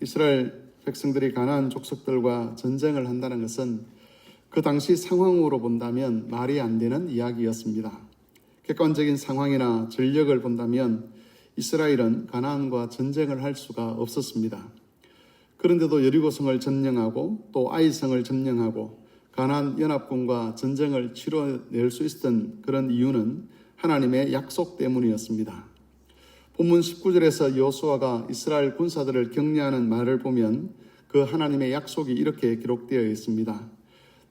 이스라엘 백성들이 가나안 족속들과 전쟁을 한다는 것은 그 당시 상황으로 본다면 말이 안 되는 이야기였습니다. 객관적인 상황이나 전력을 본다면 이스라엘은 가나안과 전쟁을 할 수가 없었습니다. 그런데도 여리고성을 점령하고 또 아이성을 점령하고 가나안 연합군과 전쟁을 치러낼 수 있었던 그런 이유는 하나님의 약속 때문이었습니다. 본문 19절에서 여호수아가 이스라엘 군사들을 격려하는 말을 보면 그 하나님의 약속이 이렇게 기록되어 있습니다.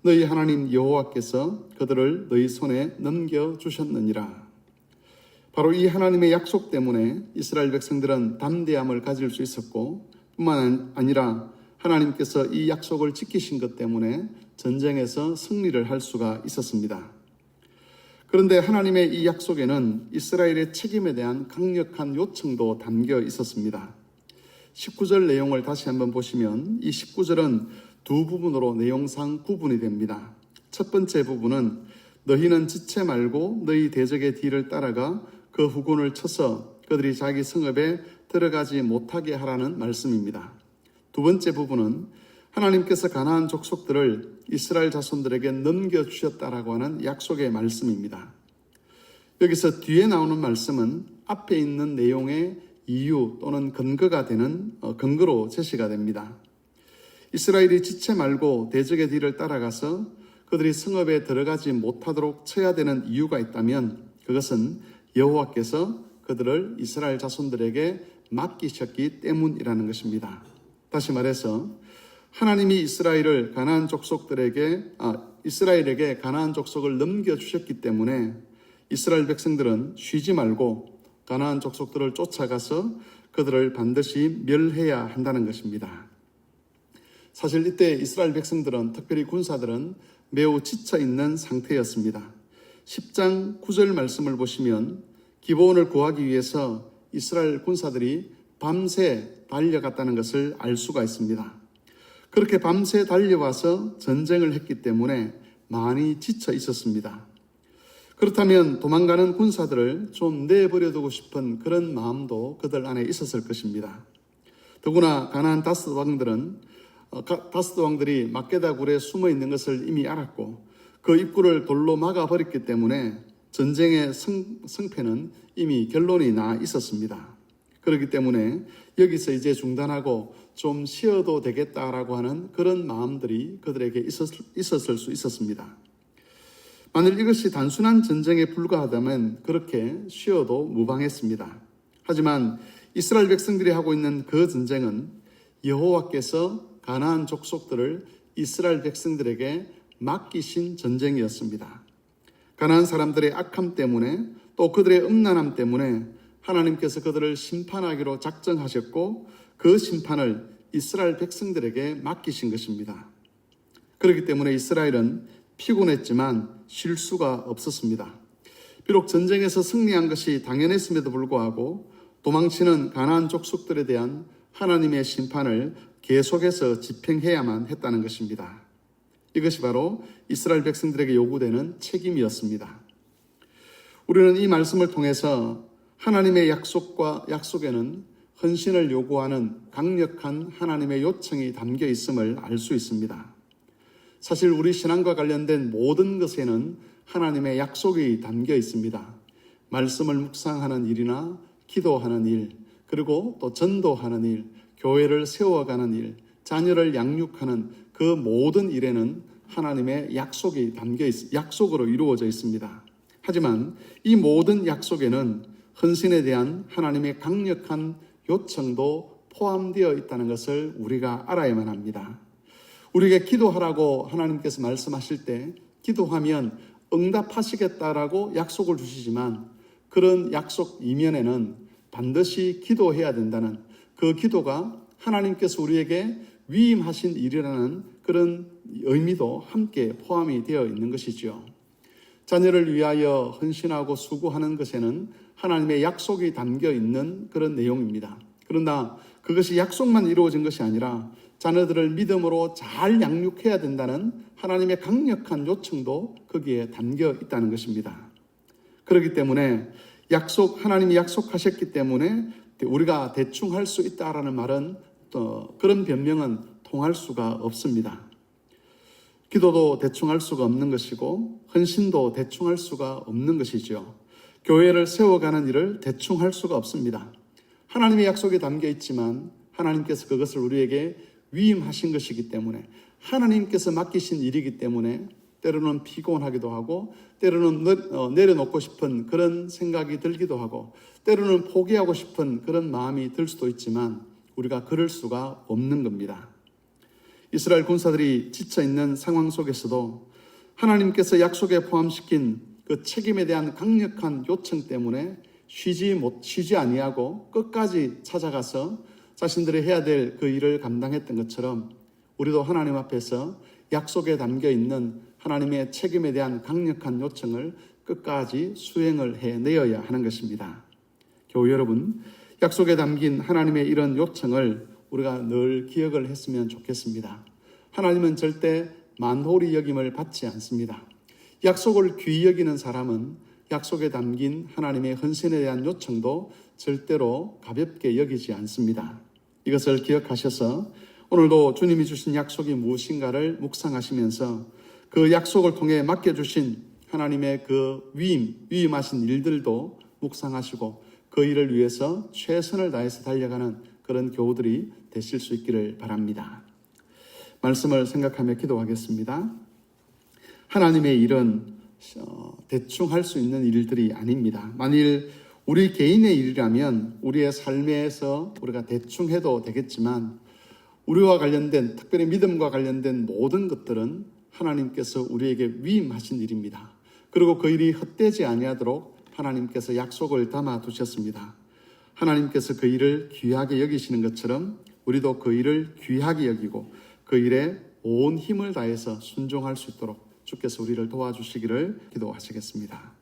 너희 하나님 여호와께서 그들을 너희 손에 넘겨주셨느니라. 바로 이 하나님의 약속 때문에 이스라엘 백성들은 담대함을 가질 수 있었고 뿐만 아니라 하나님께서 이 약속을 지키신 것 때문에 전쟁에서 승리를 할 수가 있었습니다. 그런데 하나님의 이 약속에는 이스라엘의 책임에 대한 강력한 요청도 담겨 있었습니다. 19절 내용을 다시 한번 보시면 이 19절은 두 부분으로 내용상 구분이 됩니다. 첫 번째 부분은 너희는 지체 말고 너희 대적의 뒤를 따라가 그 후군을 쳐서 그들이 자기 성읍에 들어가지 못하게 하라는 말씀입니다. 두 번째 부분은 하나님께서 가나안 족속들을 이스라엘 자손들에게 넘겨주셨다라고 하는 약속의 말씀입니다. 여기서 뒤에 나오는 말씀은 앞에 있는 내용의 이유 또는 근거가 되는 근거로 제시가 됩니다. 이스라엘이 지체 말고 대적의 뒤를 따라가서 그들이 성읍에 들어가지 못하도록 쳐야 되는 이유가 있다면 그것은 여호와께서 그들을 이스라엘 자손들에게 맡기셨기 때문이라는 것입니다. 다시 말해서 하나님이 이스라엘에게 가나안 족속을 넘겨주셨기 때문에 이스라엘 백성들은 쉬지 말고 가나안 족속들을 쫓아가서 그들을 반드시 멸해야 한다는 것입니다. 사실 이때 이스라엘 백성들은, 특별히 군사들은 매우 지쳐있는 상태였습니다. 10장 9절 말씀을 보시면 기브온을 구하기 위해서 이스라엘 군사들이 밤새 달려갔다는 것을 알 수가 있습니다. 그렇게 밤새 달려와서 전쟁을 했기 때문에 많이 지쳐 있었습니다. 그렇다면 도망가는 군사들을 좀 내버려두고 싶은 그런 마음도 그들 안에 있었을 것입니다. 더구나 가나안 다스 왕들이 막게다 굴에 숨어 있는 것을 이미 알았고 그 입구를 돌로 막아버렸기 때문에 전쟁의 승패는 이미 결론이 나 있었습니다. 그렇기 때문에 여기서 이제 중단하고 좀 쉬어도 되겠다라고 하는 그런 마음들이 그들에게 있었을 수 있었습니다. 만일 이것이 단순한 전쟁에 불과하다면 그렇게 쉬어도 무방했습니다. 하지만 이스라엘 백성들이 하고 있는 그 전쟁은 여호와께서 가나안 족속들을 이스라엘 백성들에게 맡기신 전쟁이었습니다. 가나안 사람들의 악함 때문에 또 그들의 음란함 때문에 하나님께서 그들을 심판하기로 작정하셨고 그 심판을 이스라엘 백성들에게 맡기신 것입니다. 그렇기 때문에 이스라엘은 피곤했지만 쉴 수가 없었습니다. 비록 전쟁에서 승리한 것이 당연했음에도 불구하고 도망치는 가나안 족속들에 대한 하나님의 심판을 계속해서 집행해야만 했다는 것입니다. 이것이 바로 이스라엘 백성들에게 요구되는 책임이었습니다. 우리는 이 말씀을 통해서 하나님의 약속에는 헌신을 요구하는 강력한 하나님의 요청이 담겨 있음을 알 수 있습니다. 사실 우리 신앙과 관련된 모든 것에는 하나님의 약속이 담겨 있습니다. 말씀을 묵상하는 일이나 기도하는 일, 그리고 또 전도하는 일, 교회를 세워가는 일, 자녀를 양육하는 그 모든 일에는 하나님의 약속이 약속으로 이루어져 있습니다. 하지만 이 모든 약속에는 헌신에 대한 하나님의 강력한 요청도 포함되어 있다는 것을 우리가 알아야만 합니다. 우리에게 기도하라고 하나님께서 말씀하실 때 기도하면 응답하시겠다라고 약속을 주시지만 그런 약속 이면에는 반드시 기도해야 된다는 그 기도가 하나님께서 우리에게 위임하신 일이라는 그런 의미도 함께 포함이 되어 있는 것이죠. 자녀를 위하여 헌신하고 수고하는 것에는 하나님의 약속이 담겨 있는 그런 내용입니다. 그러나 그것이 약속만 이루어진 것이 아니라 자녀들을 믿음으로 잘 양육해야 된다는 하나님의 강력한 요청도 거기에 담겨 있다는 것입니다. 그렇기 때문에 하나님이 약속하셨기 때문에 우리가 대충 할 수 있다라는 말은 그런 변명은 통할 수가 없습니다. 기도도 대충 할 수가 없는 것이고 헌신도 대충 할 수가 없는 것이죠. 교회를 세워가는 일을 대충 할 수가 없습니다. 하나님의 약속에 담겨 있지만 하나님께서 그것을 우리에게 위임하신 것이기 때문에, 하나님께서 맡기신 일이기 때문에 때로는 피곤하기도 하고, 때로는 내려놓고 싶은 그런 생각이 들기도 하고, 때로는 포기하고 싶은 그런 마음이 들 수도 있지만 우리가 그럴 수가 없는 겁니다. 이스라엘 군사들이 지쳐있는 상황 속에서도 하나님께서 약속에 포함시킨 그 책임에 대한 강력한 요청 때문에 쉬지 아니하고 끝까지 찾아가서 자신들이 해야 될 그 일을 감당했던 것처럼, 우리도 하나님 앞에서 약속에 담겨 있는 하나님의 책임에 대한 강력한 요청을 끝까지 수행을 해내어야 하는 것입니다. 교우 여러분, 약속에 담긴 하나님의 이런 요청을 우리가 늘 기억을 했으면 좋겠습니다. 하나님은 절대 만홀히 여김을 받지 않습니다. 약속을 귀히 여기는 사람은 약속에 담긴 하나님의 헌신에 대한 요청도 절대로 가볍게 여기지 않습니다. 이것을 기억하셔서 오늘도 주님이 주신 약속이 무엇인가를 묵상하시면서 그 약속을 통해 맡겨주신 하나님의 그 위임하신 일들도 묵상하시고 그 일을 위해서 최선을 다해서 달려가는 그런 교우들이 되실 수 있기를 바랍니다. 말씀을 생각하며 기도하겠습니다. 하나님의 일은 대충 할 수 있는 일들이 아닙니다. 만일 우리 개인의 일이라면 우리의 삶에서 우리가 대충 해도 되겠지만, 우리와 관련된, 특별히 믿음과 관련된 모든 것들은 하나님께서 우리에게 위임하신 일입니다. 그리고 그 일이 헛되지 아니하도록 하나님께서 약속을 담아 두셨습니다. 하나님께서 그 일을 귀하게 여기시는 것처럼 우리도 그 일을 귀하게 여기고 그 일에 온 힘을 다해서 순종할 수 있도록 주께서 우리를 도와주시기를 기도하시겠습니다.